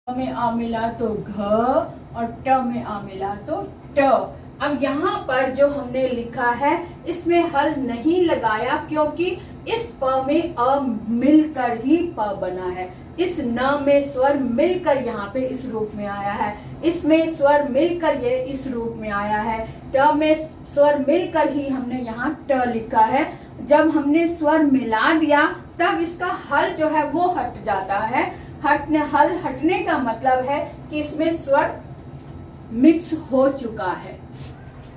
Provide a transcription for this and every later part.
में आ मिला तो घ और ट में आ मिला तो ट। अब यहाँ पर जो हमने लिखा है इसमें हल नहीं लगाया क्योंकि इस प में अ मिलकर ही प बना है। इस न में स्वर मिलकर यहाँ पे इस रूप में आया है, इसमें स्वर मिलकर ये इस रूप में आया है, ट में स्वर मिलकर ही हमने यहाँ ट लिखा है। जब हमने स्वर मिला दिया तब इसका हल जो है वो हट जाता है। हल हटने का मतलब है कि इसमें स्वर मिक्स हो चुका है।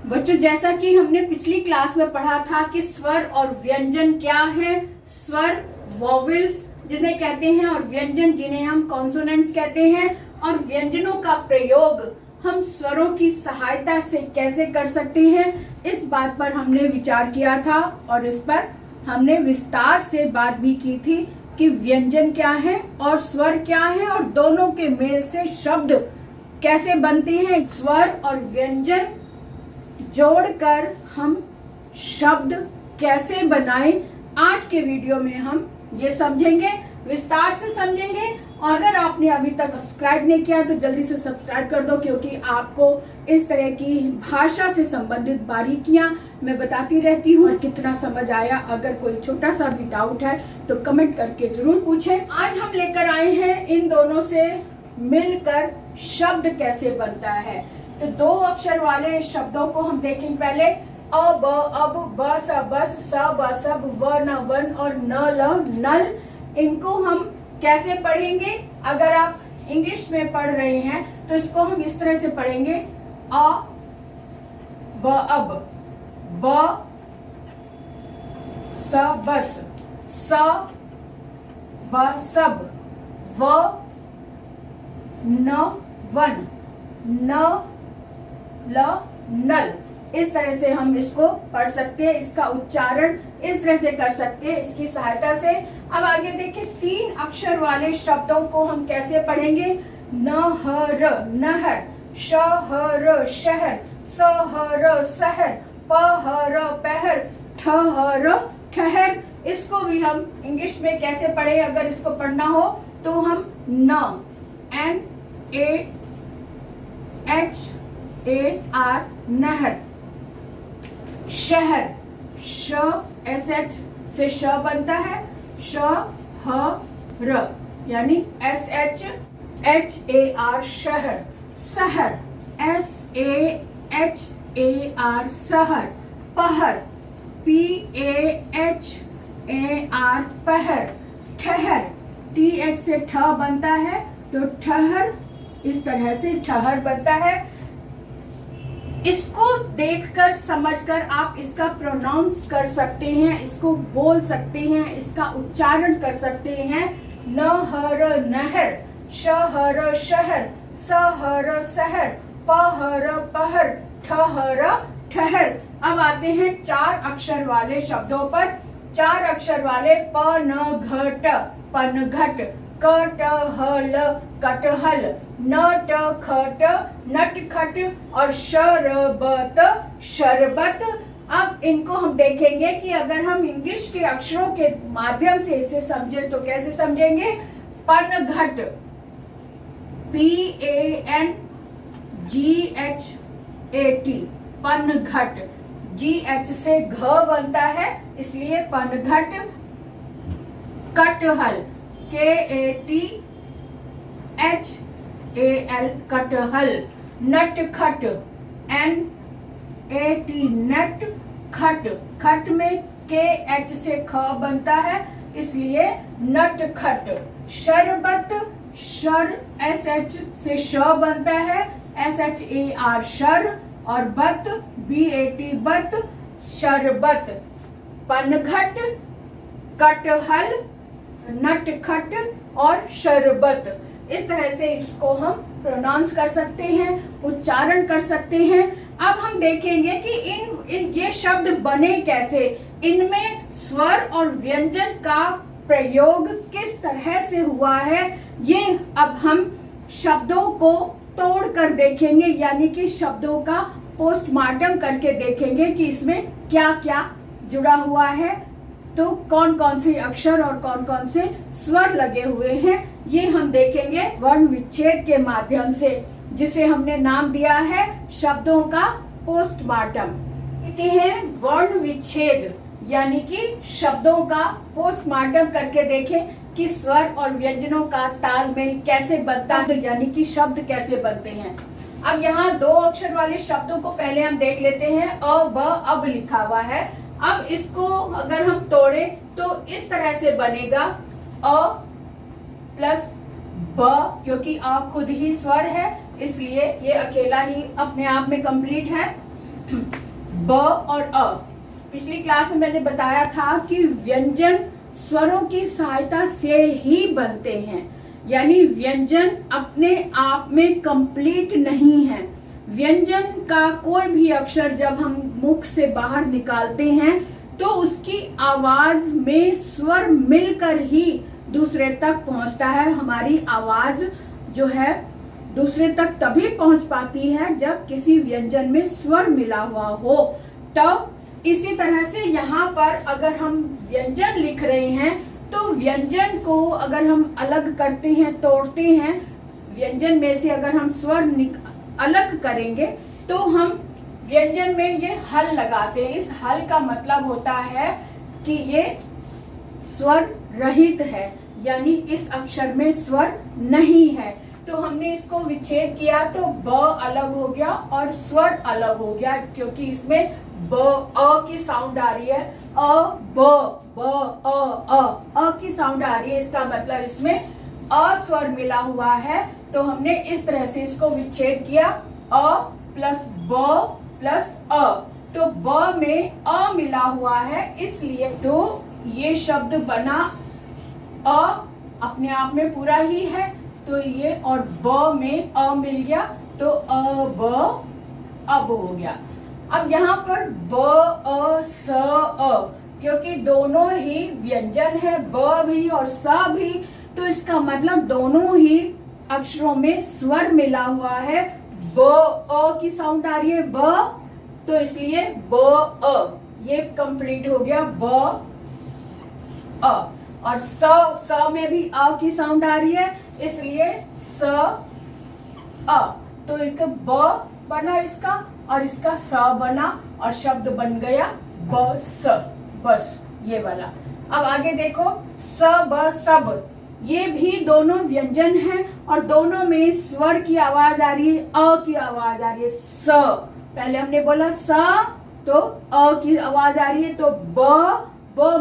बच्चों, जैसा कि हमने पिछली क्लास में पढ़ा था कि स्वर और व्यंजन क्या है। स्वर वॉवेल्स जिन्हें कहते हैं और व्यंजन जिन्हें हम कॉन्सोनेंट्स कहते हैं। और व्यंजनों का प्रयोग हम स्वरों की सहायता से कैसे कर सकते हैं, इस बात पर हमने विचार किया था और इस पर हमने विस्तार से बात भी की थी कि व्यंजन क्या है और स्वर क्या है और दोनों के मेल से शब्द कैसे बनते हैं। स्वर और व्यंजन जोड़कर हम शब्द कैसे बनाएं, आज के वीडियो में हम ये समझेंगे, विस्तार से समझेंगे। और अगर आपने अभी तक सब्सक्राइब नहीं किया तो जल्दी से सब्सक्राइब कर दो, क्योंकि आपको इस तरह की भाषा से संबंधित बारीकियां मैं बताती रहती हूँ। और कितना समझ आया, अगर कोई छोटा सा भी डाउट है तो कमेंट करके जरूर पूछें। आज हम लेकर आए हैं इन दोनों से मिलकर शब्द कैसे बनता है। तो दो अक्षर वाले शब्दों को हम देखेंगे। पहले अ ब अब, ब स बस, स ब सब, व न वन और न ल नल। इनको हम कैसे पढ़ेंगे? अगर आप इंग्लिश में पढ़ रहे हैं तो इसको हम इस तरह से पढ़ेंगे, अ ब अब, ब स बस, स ब सब, व न वन, न ल नल। इस तरह से हम इसको पढ़ सकते हैं। इसका उच्चारण इस तरह से कर सकते हैं इसकी सहायता से। अब आगे देखिए, तीन अक्षर वाले शब्दों को हम कैसे पढ़ेंगे। नहर नहर, शहर शहर, सहर सहर, पहर पहर, ठहर ठहर। इसको भी हम इंग्लिश में कैसे पढ़े, अगर इसको पढ़ना हो तो हम न N A H A R नहर, शहर, श एस एच से श बनता है, श ह र यानी S H H A are शहर, सहर, S A H A are सहर, पहर, P A H A are पहर, ठहर, टी एच से ठ बनता है तो ठहर, इस तरह से ठहर बनता है। इसको देखकर समझकर आप इसका प्रोनाउंस कर सकते हैं, इसको बोल सकते हैं, इसका उच्चारण कर सकते हैं। नहर नहर, शहर शहर, सहर सहर, पहर पहर, ठहर ठहर। अब आते हैं चार अक्षर वाले शब्दों पर। चार अक्षर वाले प न घट, पनघट, कटहल कटहल, नट खट नटखट और शरबत शरबत। अब इनको हम देखेंगे कि अगर हम इंग्लिश के अक्षरों के माध्यम से इसे समझे तो कैसे समझेंगे। पनघट, P A N G H A T, पनघट, जी एच से घ बनता है इसलिए पनघट। कटहल, K A T H A L कटहल, नटखट, एन ए टी नट खट, खट में के एच से ख बनता है इसलिए नटखट। शरबत, शर एस एच से श बनता है, S H A are sir, और बत बी ए टी बत, शरबत। पनघट, कटहल, नटखट और शरबत। इस तरह से इसको हम प्रोनाउंस कर सकते हैं, उच्चारण कर सकते हैं। अब हम देखेंगे कि इन ये शब्द बने कैसे, इनमें स्वर और व्यंजन का प्रयोग किस तरह से हुआ है। ये अब हम शब्दों को तोड़ कर देखेंगे, यानी कि शब्दों का पोस्टमार्टम करके देखेंगे कि इसमें क्या क्या जुड़ा हुआ है, तो कौन कौन से अक्षर और कौन कौन से स्वर लगे हुए हैं ये हम देखेंगे वर्ण विच्छेद के माध्यम से, जिसे हमने नाम दिया है शब्दों का पोस्टमार्टम। कहते हैं वर्ण विच्छेद यानी कि शब्दों का पोस्टमार्टम करके देखें कि स्वर और व्यंजनों का तालमेल कैसे बनता है, यानी कि शब्द कैसे बनते हैं। अब यहाँ 2 अक्षर वाले शब्दों को पहले हम देख लेते हैं। अ ब अब लिखा हुआ है। अब इसको अगर हम तोड़े तो इस तरह से बनेगा अ प्लस ब, क्योंकि अ खुद ही स्वर है इसलिए ये अकेला ही अपने आप में कंप्लीट है। ब और अ, पिछली क्लास में मैंने बताया था कि व्यंजन स्वरों की सहायता से ही बनते हैं, यानी व्यंजन अपने आप में कंप्लीट नहीं है। व्यंजन का कोई भी अक्षर जब हम मुख से बाहर निकालते हैं तो उसकी आवाज में स्वर मिलकर ही दूसरे तक पहुंचता है। हमारी आवाज जो है दूसरे तक तभी पहुंच पाती है जब किसी व्यंजन में स्वर मिला हुआ हो। तो इसी तरह से यहाँ पर अगर हम व्यंजन लिख रहे हैं तो व्यंजन को अगर हम अलग करते हैं, तोड़ते हैं, व्यंजन में से अगर हम स्वर अलग करेंगे तो हम व्यंजन में ये हल लगाते हैं। इस हल का मतलब होता है कि ये स्वर रहित है, यानी इस अक्षर में स्वर नहीं है। तो हमने इसको विच्छेद किया तो ब अलग हो गया और स्वर अलग हो गया, क्योंकि इसमें ब अ की साउंड आ रही है। अ ब अ की साउंड आ रही है, इसका मतलब इसमें अ स्वर मिला हुआ है। तो हमने इस तरह से इसको विच्छेद किया, अ प्लस ब प्लस अ। तो ब में अ मिला हुआ है इसलिए तो ये शब्द बना। अ अपने आप में पूरा ही है तो ये, और ब में अ मिल गया तो अ ब अब हो गया। अब यहाँ पर ब अ स अ, क्योंकि दोनों ही व्यंजन है, ब भी और स भी, तो इसका मतलब दोनों ही अक्षरों में स्वर मिला हुआ है। ब अ की साउंड आ रही है ब, तो इसलिए ब अ, ये कंप्लीट हो गया ब अ। और स में भी अ की साउंड आ रही है इसलिए स अ। तो एक ब बना इसका और इसका स बना और शब्द बन गया बस, बस ये वाला। अब आगे देखो स ब सब, ये भी दोनों व्यंजन हैं और दोनों में स्वर की आवाज आ रही है, अ की आवाज आ रही है। स पहले हमने बोला स तो अ की आवाज आ रही है, तो ब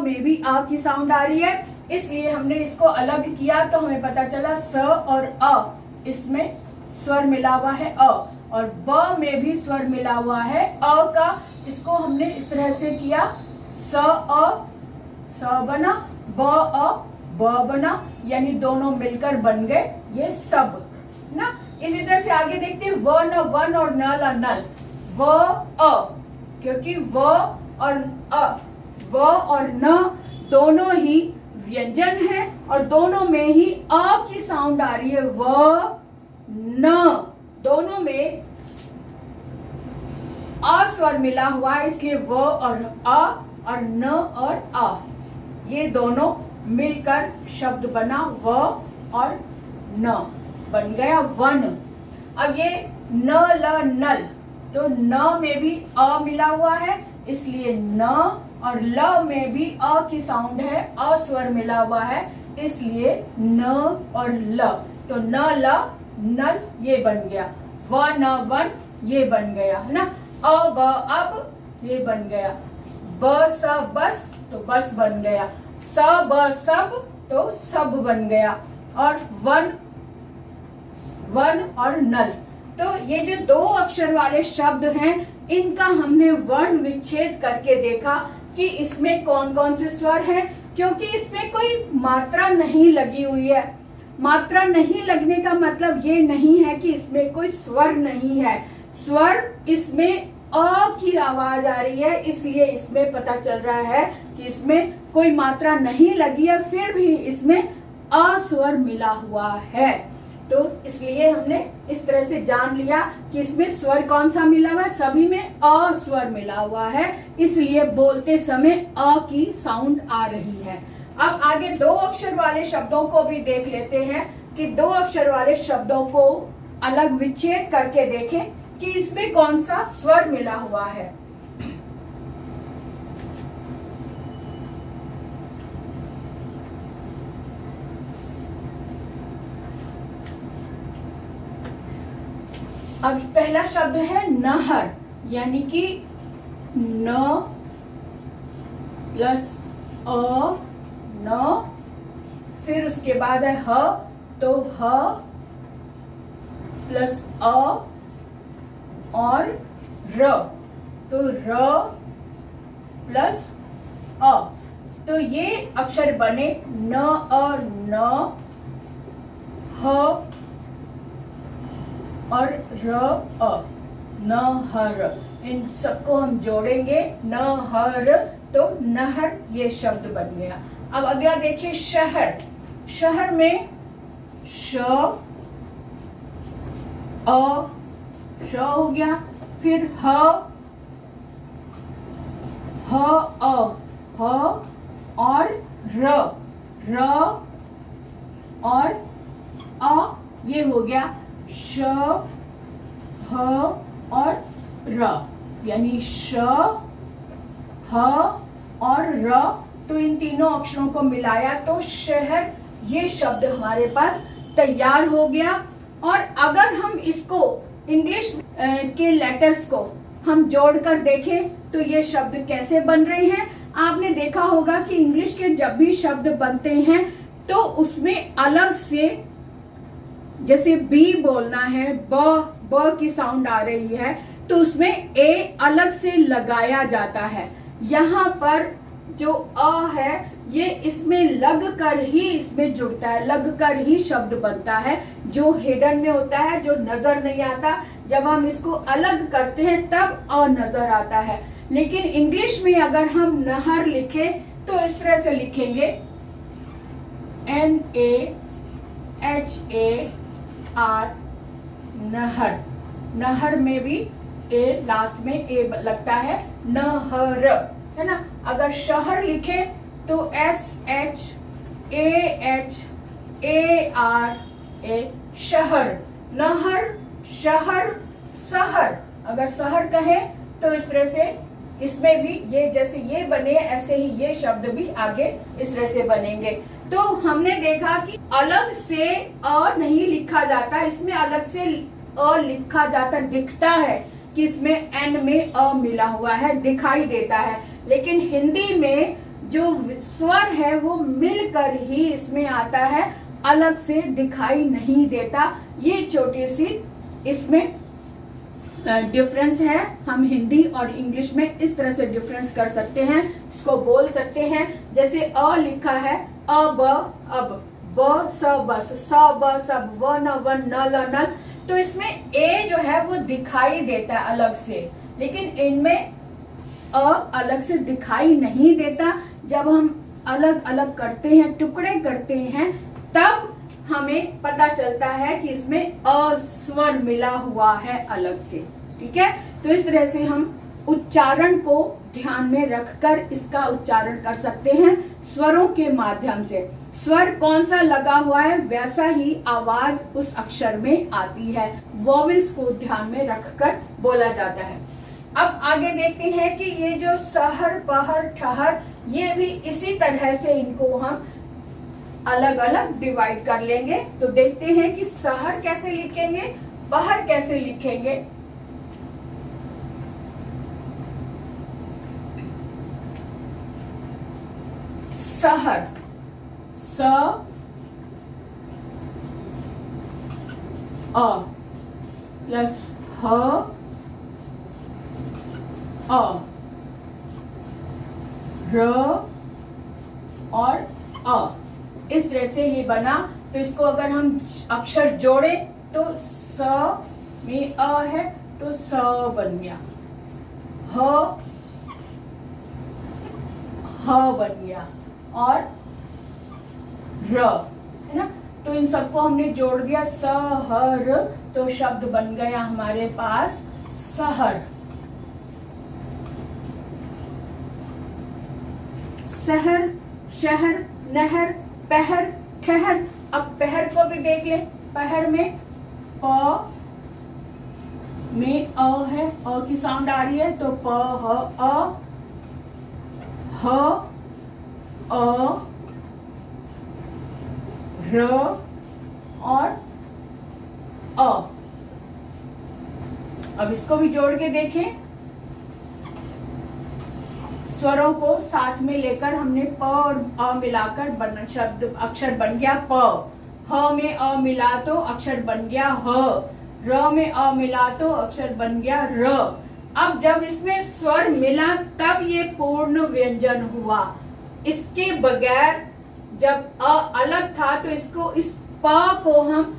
में भी अ की साउंड आ रही है, इसलिए हमने इसको अलग किया तो हमें पता चला स और अ, इसमें स्वर मिला हुआ है अ, और ब में भी स्वर मिला हुआ है अ का। इसको हमने इस तरह से किया, स अ स बना, ब अ ब बना, यानी दोनों मिलकर बन गए ये सब ना। इसी तरह से आगे देखते हैं व न वन और नल और नल। व अ, क्योंकि व और अ, व और न दोनों ही व्यंजन है और दोनों में ही अ की साउंड आ रही है। व न दोनों में अ स्वर मिला हुआ है, इसलिए व और अ और न और अ, ये दोनों मिलकर शब्द बना व और न, बन गया वन। अब ये न ल नल, तो न में भी अ मिला हुआ है इसलिए न, और ल में भी अ की साउंड है, अ स्वर मिला हुआ है इसलिए न और ल, तो न ल नल ये बन गया। व न वन ये बन गया है ना। अ ब अब ये बन गया। ब स बस तो बस बन गया। स ब सब तो सब बन गया। और वन और नल, तो ये जो 2 अक्षर वाले शब्द हैं इनका हमने वर्ण विच्छेद करके देखा कि इसमें कौन कौन से स्वर हैं, क्योंकि इसमें कोई मात्रा नहीं लगी हुई है। मात्रा नहीं लगने का मतलब ये नहीं है कि इसमें कोई स्वर नहीं है। स्वर इसमें अ की आवाज आ रही है इसलिए इसमें पता चल रहा है कि इसमें कोई मात्रा नहीं लगी है, फिर भी इसमें अ स्वर मिला हुआ है। तो इसलिए हमने इस तरह से जान लिया कि इसमें स्वर कौन सा मिला हुआ है, सभी में अ स्वर मिला हुआ है, इसलिए बोलते समय अ की साउंड आ रही है। अब आगे 2 अक्षर वाले शब्दों को भी देख लेते हैं। कि 2 अक्षर वाले शब्दों को अलग विच्छेद करके देखें कि इसमें कौन सा स्वर मिला हुआ है। अब पहला शब्द है नहर, यानी कि न प्लस अ न, फिर उसके बाद है ह, तो ह प्लस अ और र, तो र प्लस अ, तो ये अक्षर बने न अ न, ह और र अ, नहर। इन सबको हम जोड़ेंगे नहर, तो नहर ये शब्द बन गया। अब अगला देखिए शहर। शहर में श अ श हो गया, फिर ह अ ह और र और अ, ये हो गया श ह और र, यानी श ह और र। तो इन तीनों अक्षरों को मिलाया तो शहर ये शब्द हमारे पास तैयार हो गया। और अगर हम इसको इंग्लिश के लेटर्स को हम जोड़कर देखें तो ये शब्द कैसे बन रहे हैं। आपने देखा होगा कि इंग्लिश के जब भी शब्द बनते हैं तो उसमें अलग से, जैसे बी बोलना है, ब की साउंड आ रही है, तो उसमें ए अलग से लगाया जाता है। यहाँ पर जो अ है ये इसमें लग कर ही इसमें जुड़ता है, लग कर ही शब्द बनता है, जो हिडन में होता है, जो नजर नहीं आता। जब हम इसको अलग करते हैं तब अ नजर आता है। लेकिन इंग्लिश में अगर हम नहर लिखें तो इस तरह से लिखेंगे NAHAR, नहर। नहर में भी ए लास्ट में ए लगता है, नहर, है ना। अगर शहर लिखे तो SHAHAR, शहर। नहर, शहर, सहर। अगर सहर कहे तो इस तरह से इसमें भी ये जैसे ये बने ऐसे ही ये शब्द भी आगे इस तरह से बनेंगे। तो हमने देखा कि अलग से अ नहीं लिखा जाता, इसमें अलग से अ लिखा जाता, दिखता है कि इसमें एन में अ मिला हुआ है, दिखाई देता है। लेकिन हिंदी में जो स्वर है वो मिलकर ही इसमें आता है, अलग से दिखाई नहीं देता। ये छोटी सी इसमें डिफरेंस है। हम हिंदी और इंग्लिश में इस तरह से डिफरेंस कर सकते हैं, इसको बोल सकते हैं। जैसे अ लिखा है अब, अब, ब स बस, स ब सब, व न वन, न ल नल, तो इसमें ए जो है वो दिखाई देता है अलग से, लेकिन इनमें अ अलग से दिखाई नहीं देता। जब हम अलग अलग करते हैं, टुकड़े करते हैं, तब हमें पता चलता है कि इसमें अ स्वर मिला हुआ है अलग से। ठीक है, तो इस तरह से हम उच्चारण को ध्यान में रखकर इसका उच्चारण कर सकते हैं स्वरों के माध्यम से। स्वर कौन सा लगा हुआ है वैसा ही आवाज उस अक्षर में आती है। वॉवेल्स को ध्यान में रखकर बोला जाता है। अब आगे देखते हैं कि ये जो सहर, पहर, ठहर, ये भी इसी तरह से इनको हम अलग अलग डिवाइड कर लेंगे। तो देखते हैं कि सहर कैसे लिखेंगे, पहर कैसे लिखेंगे। सहर, स अ प्लस ह अ, र और अ, इस तरह से ये बना। तो इसको अगर हम अक्षर जोड़े तो स में अ है तो स बन गया, ह बन गया और र, है ना। तो इन सबको हमने जोड़ दिया सहर, तो शब्द बन गया हमारे पास सहर। शहर, शहर, नहर, पहर, ठहर, अब पहर को भी देख ले, पहर में प में अ है, अ की साउंड आ रही है, तो प ह अ, ह अ र और अ। अब इसको भी जोड़ के देखें, स्वरों को साथ में लेकर हमने प और अ मिलाकर शब्द अक्षर बन गया प। ह में अ मिला तो अक्षर बन गया ह। र में अ मिला तो अक्षर बन गया र। अब जब इसमें स्वर मिला तब ये पूर्ण व्यंजन हुआ। इसके बगैर जब अ अलग था तो इसको, इस प को हम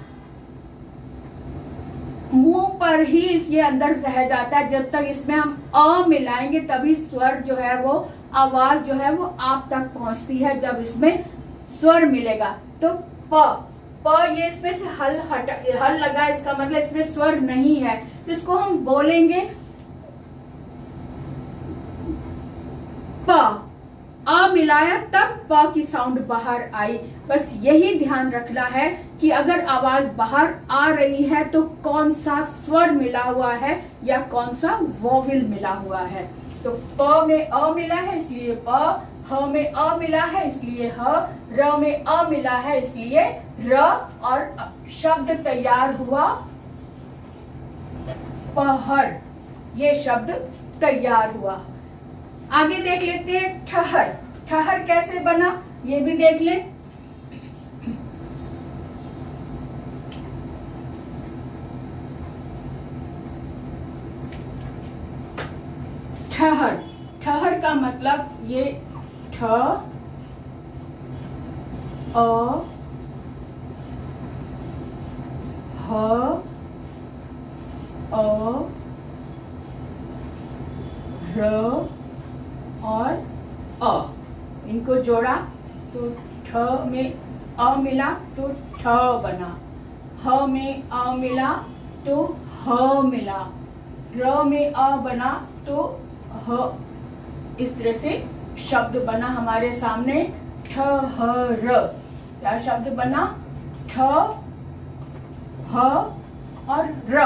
मुंह पर ही ये अंदर रह जाता है। जब तक इसमें हम अ मिलाएंगे तभी स्वर जो है वो, आवाज जो है वो आप तक पहुंचती है। जब इसमें स्वर मिलेगा तो प ये इसमें से हल लगा, इसका मतलब इसमें स्वर नहीं है, तो इसको हम बोलेंगे प। अ मिलाया तब प की साउंड बाहर आई। बस यही ध्यान रखना है कि अगर आवाज बाहर आ रही है तो कौन सा स्वर मिला हुआ है या कौन सा वोवेल मिला हुआ है। तो प में अ मिला है इसलिए प, ह में अ मिला है इसलिए ह, र में अ मिला है इसलिए र, और शब्द तैयार हुआ पहर। ये शब्द तैयार हुआ। आगे देख लेते हैं ठहर। ठहर कैसे बना ये भी देख लें। ठहर, ठहर का मतलब ये ठ अ ह अ र और अ, इनको जोड़ा तो ठ में अ मिला तो ठ बना, ह में अ मिला तो ह मिला, र में अ बना तो ह। इस तरह से शब्द बना हमारे सामने ठहर। क्या शब्द बना? ठ, ह और र।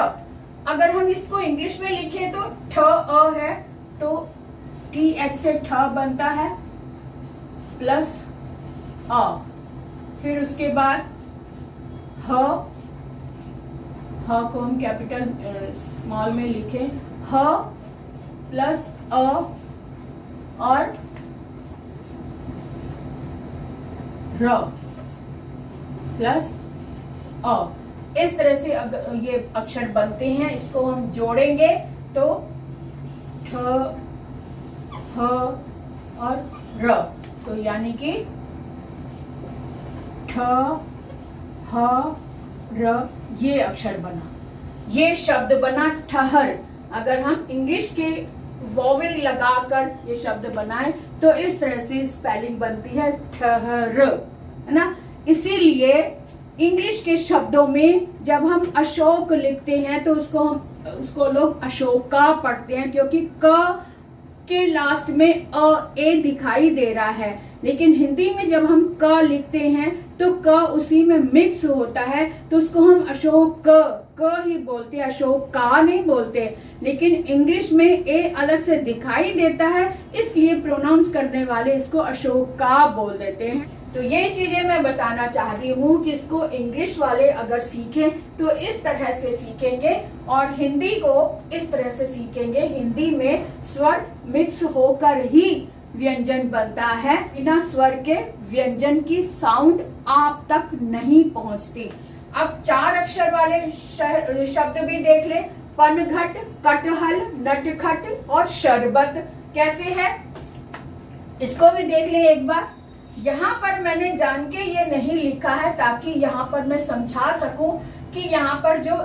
अगर हम इसको इंग्लिश में लिखे तो ठ अ है तो टी एच से ठ बनता है प्लस अ, फिर उसके बाद ह को हम कैपिटल स्मॉल में लिखें, ह प्लस अ और र प्लस अ। इस तरह से अगर ये अक्षर बनते हैं, इसको हम जोड़ेंगे तो ठ, ह और र, तो यानी कि ठ, ह, र, ये अक्षर बना, ये शब्द बना ठहर। अगर हम इंग्लिश के वोवेल लगाकर ये शब्द बनाएं तो इस तरह से स्पेलिंग बनती है ठहर, है ना। इसीलिए इंग्लिश के शब्दों में जब हम अशोक लिखते हैं तो उसको लोग अशोका पढ़ते हैं, क्योंकि क के लास्ट में ए दिखाई दे रहा है। लेकिन हिंदी में जब हम क लिखते हैं तो क उसी में मिक्स होता है, तो उसको हम अशोक क ही बोलते हैं, अशोक का नहीं बोलते। लेकिन इंग्लिश में ए अलग से दिखाई देता है, इसलिए प्रोनाउंस करने वाले इसको अशोक का बोल देते हैं। तो ये चीजें मैं बताना चाहती हूँ कि इसको इंग्लिश वाले अगर सीखें तो इस तरह से सीखेंगे और हिंदी को इस तरह से सीखेंगे। हिंदी में स्वर मिक्स होकर ही व्यंजन बनता है, बिना स्वर के व्यंजन की साउंड आप तक नहीं पहुंचती। अब 4 अक्षर वाले शब्द भी देख ले। पनघट, कटहल, नटखट और शरबत कैसे है, इसको भी देख ले एक बार। यहाँ पर मैंने जान के ये नहीं लिखा है ताकि यहाँ पर मैं समझा सकूं कि यहाँ पर जो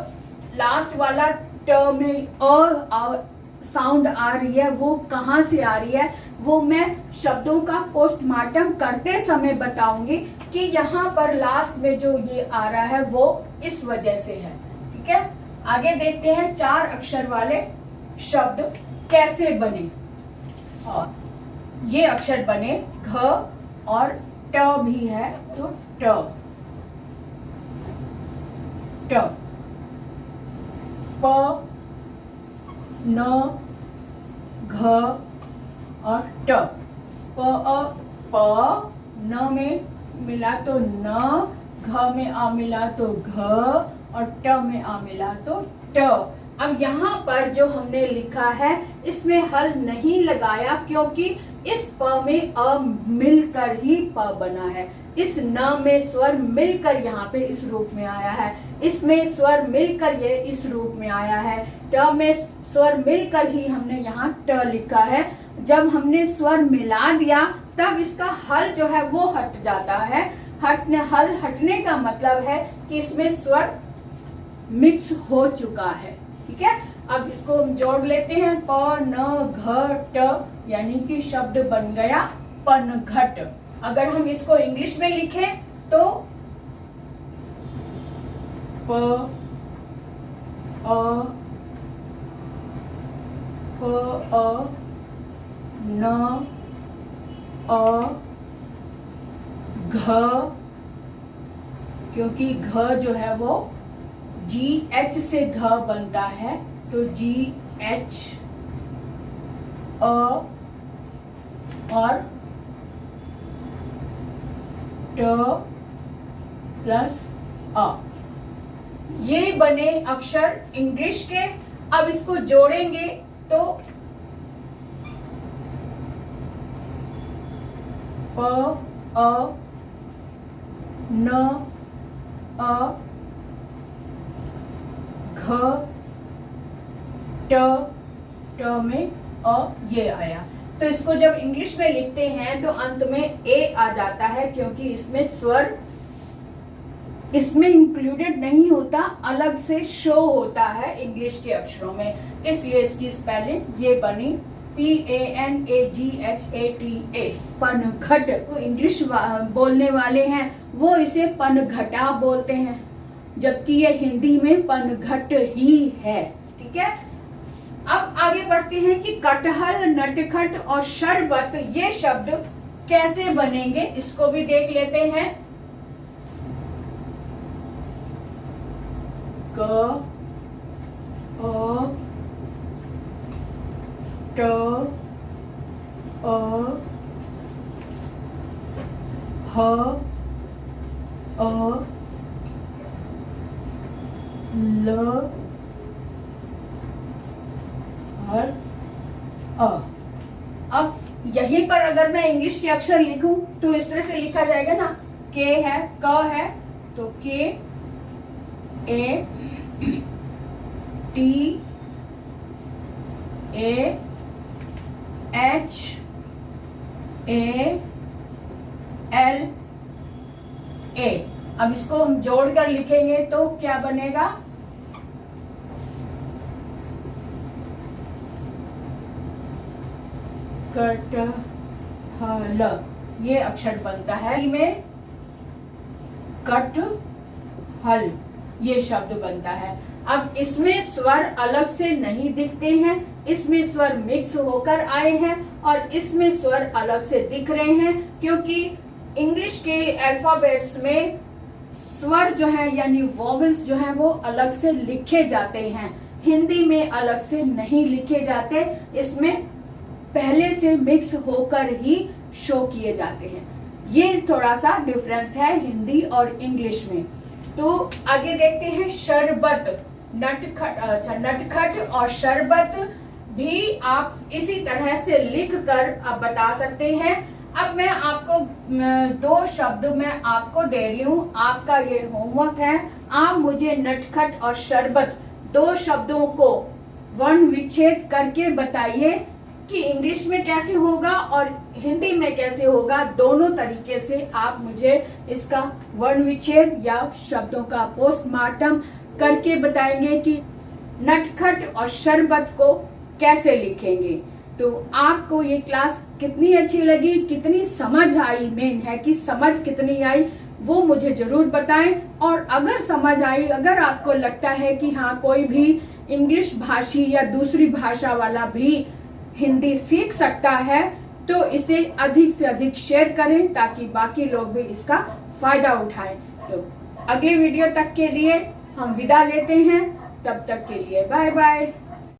लास्ट वाला ट में अ साउंड आ रही है वो कहाँ से आ रही है, वो मैं शब्दों का पोस्टमार्टम करते समय बताऊंगी कि यहाँ पर लास्ट में जो ये आ रहा है वो इस वजह से है। ठीक है, आगे देखते हैं 4 अक्षर वाले शब्द कैसे बने। और ये अक्षर बने घ और ट भी है तो ट। ट, प, न, घ और ट। प प, न में मिला तो न, घ में आ मिला तो घ और ट में आ मिला तो ट। अब यहाँ पर जो हमने लिखा है इसमें हल नहीं लगाया क्योंकि इस प में अ मिलकर ही प बना है। इस न में स्वर मिलकर यहाँ पे इस रूप में आया है, इसमें स्वर मिलकर ये इस रूप में आया है, ट में स्वर मिलकर ही हमने यहाँ ट लिखा है। जब हमने स्वर मिला दिया तब इसका हल जो है वो हट जाता है। हल हटने का मतलब है कि इसमें स्वर मिक्स हो चुका है। ठीक है, अब इसको हम जोड़ लेते हैं। प न घ ट यानी कि शब्द बन गया पनघट। अगर हम इसको इंग्लिश में लिखें तो प अ न अ घ, क्योंकि घ जो है वो GH से घ बनता है तो GH अ और ट प्लस अ, ये बने अक्षर इंग्लिश के। अब इसको जोड़ेंगे तो प अ न अ घ ट में अ ये आया। तो इसको जब इंग्लिश में लिखते हैं तो अंत में ए आ जाता है क्योंकि इसमें स्वर इसमें इंक्लूडेड नहीं होता, अलग से शो होता है इंग्लिश के अक्षरों में, इसलिए इसकी स्पेलिंग ये बनी PANAGHATA पनघट। तो इंग्लिश बोलने वाले हैं वो इसे पनघटा बोलते हैं, जबकि ये हिंदी में पनघट ही है। ठीक है, अब आगे बढ़ते हैं कि कटहल, नटखट और शरबत ये शब्द कैसे बनेंगे, इसको भी देख लेते हैं। क अ ट अ ह अ ल और अ। अब यहीं पर अगर मैं इंग्लिश के अक्षर लिखूं तो इस तरह से लिखा जाएगा ना, के है, क है तो के A T A H A L A. अब इसको हम जोड़कर लिखेंगे तो क्या बनेगा, कटहल, ये अक्षर बनता है। में कटहल ये शब्द बनता है। अब इसमें स्वर अलग से नहीं दिखते हैं, इसमें स्वर मिक्स होकर आए हैं और इसमें स्वर अलग से दिख रहे हैं, क्योंकि इंग्लिश के अल्फाबेट्स में स्वर जो है यानी वॉवेल्स जो है वो अलग से लिखे जाते हैं, हिंदी में अलग से नहीं लिखे जाते, इसमें पहले से मिक्स होकर ही शो किए जाते हैं। ये थोड़ा सा डिफरेंस है हिंदी और इंग्लिश में। तो आगे देखते हैं शरबत, नटखट और शरबत भी आप इसी तरह से लिख कर आप बता सकते हैं। अब मैं आपको दो शब्द मैं आपको दे रही हूँ, आपका ये होमवर्क है। आप मुझे नटखट और शरबत दो शब्दों को वर्ण विच्छेद करके बताइए कि इंग्लिश में कैसे होगा और हिंदी में कैसे होगा। दोनों तरीके से आप मुझे इसका वर्ण विच्छेद या शब्दों का पोस्टमार्टम करके बताएंगे कि नटखट और शरबत को कैसे लिखेंगे। तो आपको ये क्लास कितनी अच्छी लगी, कितनी समझ आई, मेन है कि समझ कितनी आई वो मुझे जरूर बताएं। और अगर समझ आई, अगर आपको लगता है कि हाँ कोई भी इंग्लिश भाषी या दूसरी भाषा वाला भी हिंदी सीख सकता है तो इसे अधिक से अधिक शेयर करें ताकि बाकी लोग भी इसका फायदा उठाएं। तो अगले वीडियो तक के लिए हम विदा लेते हैं। तब तक के लिए बाय बाय।